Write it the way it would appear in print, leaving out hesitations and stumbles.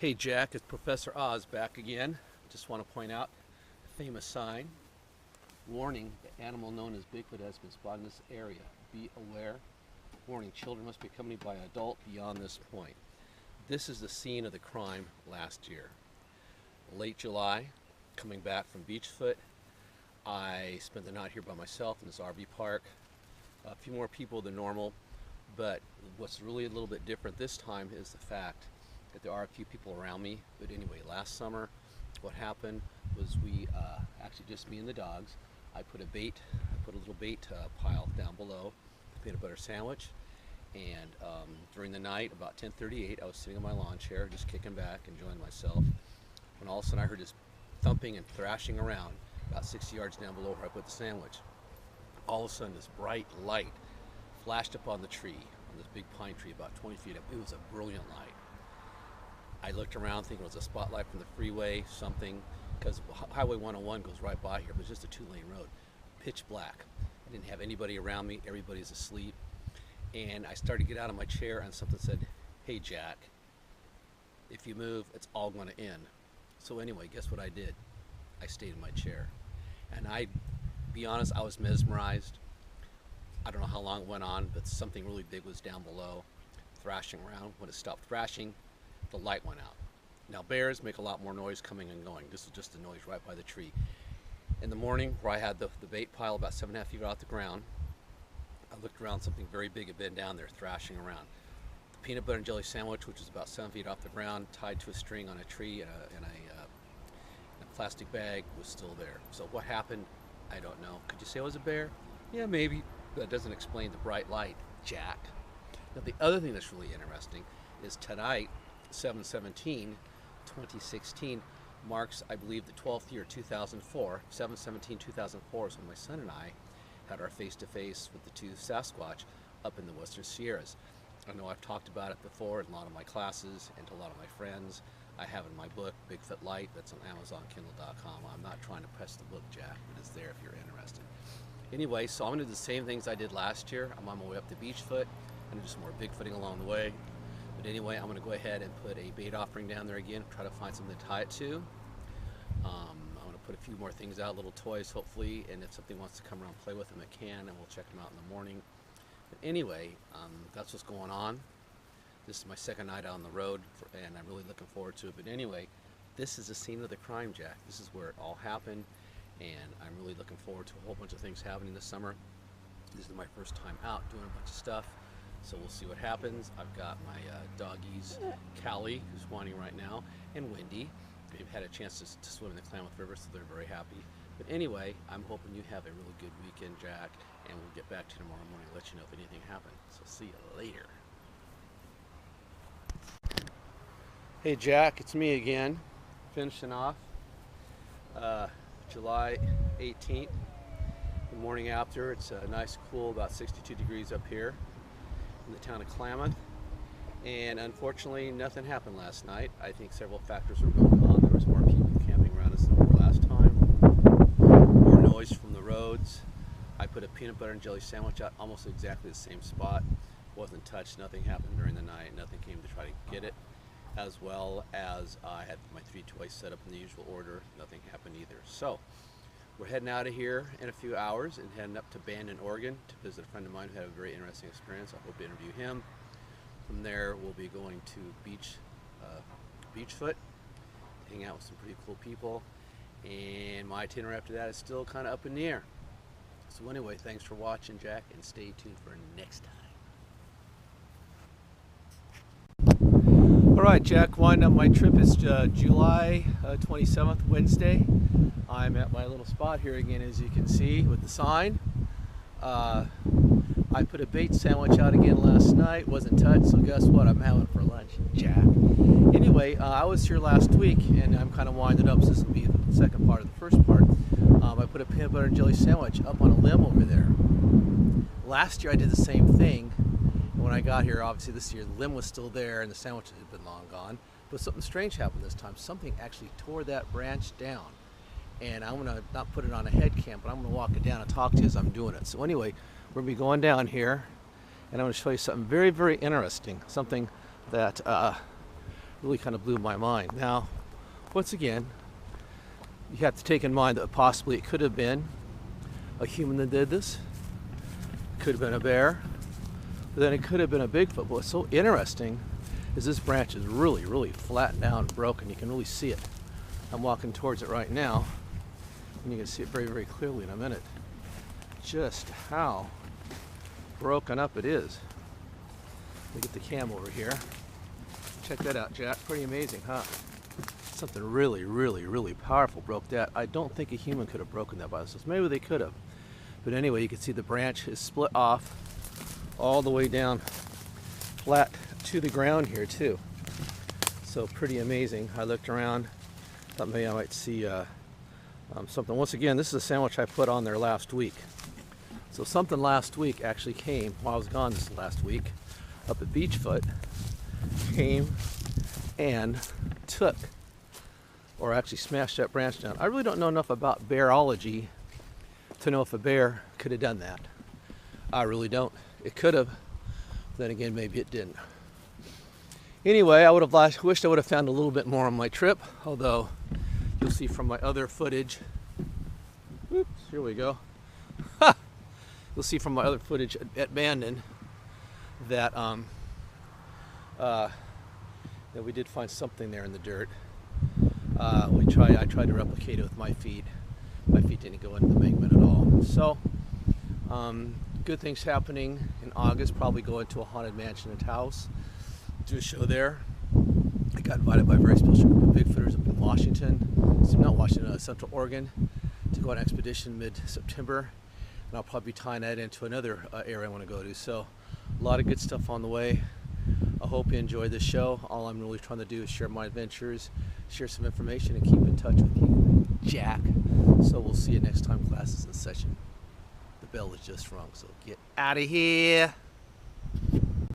Hey Jack, it's Professor Oz back again. Just want to point out a famous sign. Warning, the animal known as Bigfoot has been spotted in this area. Be aware. Warning, children must be accompanied by an adult beyond this point. This is the scene of the crime last year. Late July, coming back from Beachfoot. I spent the night here by myself in this RV park. A few more people than normal, but what's really a little bit different this time is the fact that there are a few people around me. But anyway, last summer what happened was actually just me and the dogs. I put a little bait pile down below, a peanut butter sandwich, and during the night about 10:38 I was sitting on my lawn chair just kicking back, enjoying myself, when all of a sudden I heard this thumping and thrashing around about 60 yards down below where I put the sandwich. All of a sudden this bright light flashed up on the tree, on this big pine tree about 20 feet up. It was a brilliant light. I looked around thinking it was a spotlight from the freeway, something, because Highway 101 goes right by here, but it's just a two-lane road. Pitch black. I didn't have anybody around me, everybody's asleep. And I started to get out of my chair and something said, "Hey Jack, if you move, it's all going to end." So anyway, guess what I did? I stayed in my chair. And be honest, I was mesmerized. I don't know how long it went on, but something really big was down below, thrashing around. When it stopped thrashing, the light went out. Now bears make a lot more noise coming and going. This is just the noise right by the tree. In the morning, where I had the bait pile about 7.5 feet off the ground, I looked around, something very big had been down there thrashing around. The peanut butter and jelly sandwich, which was about 7 feet off the ground, tied to a string on a tree in a plastic bag, was still there. So what happened, I don't know. Could you say it was a bear? Yeah, maybe. That doesn't explain the bright light, Jack. Now the other thing that's really interesting is tonight, 7/17/2016, marks, I believe, the 12th year, 2004. 7/17/2004 is when my son and I had our face-to-face with the two Sasquatch up in the Western Sierras. I know I've talked about it before in a lot of my classes and to a lot of my friends. I have in my book, Bigfoot Light, that's on AmazonKindle.com. I'm not trying to press the book, Jack, but it's there if you're interested. Anyway, so I'm going to do the same things I did last year. I'm on my way up to Beachfoot. I'm going to do some more Bigfooting along the way. But anyway, I'm going to go ahead and put a bait offering down there again, try to find something to tie it to. I'm going to put a few more things out, little toys hopefully, and if something wants to come around and play with them, it can, and we'll check them out in the morning. But anyway, that's what's going on. This is my second night out on the road, and I'm really looking forward to it. But anyway, this is the scene of the crime, Jack. This is where it all happened, and I'm really looking forward to a whole bunch of things happening this summer. This is my first time out doing a bunch of stuff, so we'll see what happens. I've got my doggies, Callie, who's whining right now, and Wendy. They've had a chance to swim in the Klamath River, so they're very happy. But anyway, I'm hoping you have a really good weekend, Jack, and we'll get back to you tomorrow morning and let you know if anything happened. So see you later. Hey Jack, it's me again, finishing off July 18th, the morning after. It's nice, cool, about 62 degrees up here in the town of Klamath, and unfortunately nothing happened last night. I think several factors were going on. There was more people camping around us than there were last time, more noise from the roads. I put a peanut butter and jelly sandwich out almost exactly the same spot. Wasn't touched, nothing happened during the night, nothing came to try to get it. As well as I had my 3 toys set up in the usual order, nothing happened either. So we're heading out of here in a few hours and heading up to Bandon, Oregon to visit a friend of mine who had a very interesting experience. I hope to interview him. From there we'll be going to Beachfoot, hang out with some pretty cool people, and my itinerary after that is still kind of up in the air. So anyway, thanks for watching, Jack, and stay tuned for next time. Alright, Jack, winding up my trip. It's July 27th, Wednesday. I'm at my little spot here again, as you can see, with the sign. I put a bait sandwich out again last night, wasn't touched, so guess what? I'm having for lunch, Jack. Anyway, I was here last week, and I'm kind of winding up, so this will be the second part of the first part. I put a peanut butter and jelly sandwich up on a limb over there. Last year I did the same thing. When I got here, obviously this year, the limb was still there and the sandwiches had been long gone. But something strange happened this time. Something actually tore that branch down. And I'm gonna not put it on a head cam, but I'm gonna walk it down and talk to you as I'm doing it. So anyway, we're gonna be going down here, and I'm gonna show you something very, very interesting. Something that really kind of blew my mind. Now, once again, you have to take in mind that possibly it could have been a human that did this. It could have been a bear. But then it could have been a Bigfoot. But what's so interesting is this branch is really, really flattened out and broken. You can really see it. I'm walking towards it right now, and you can see it very, very clearly in a minute. Just how broken up it is. Let me get the cam over here. Check that out, Jack. Pretty amazing, huh? Something really, really, really powerful broke that. I don't think a human could have broken that by themselves. Maybe they could have. But anyway, you can see the branch is split off all the way down flat to the ground here too. So pretty amazing. I looked around, thought maybe I might see something. Once again, this is a sandwich I put on there last week. So something last week actually came while I was gone this last week up at Beachfoot, came and took, or actually smashed that branch down. I really don't know enough about bearology to know if a bear could have done that. I really don't. It could have. Then again, maybe it didn't. Anyway, I would have wished I would have found a little bit more on my trip, although you'll see from my other footage. Oops, here we go. Ha! You'll see from my other footage at Bandon that that we did find something there in the dirt. I tried to replicate it with my feet. My feet didn't go into the embankment at all. So, good things happening in August. Probably go into a haunted mansion and house, do a show there. I got invited by a very special group of Bigfooters up in Washington, not Washington, Central Oregon, to go on an expedition mid-September. And I'll probably be tying that into another area I want to go to. So, a lot of good stuff on the way. I hope you enjoyed this show. All I'm really trying to do is share my adventures, share some information, and keep in touch with you, Jack. So we'll see you next time class is in session. The bell is just rung, so get out of here.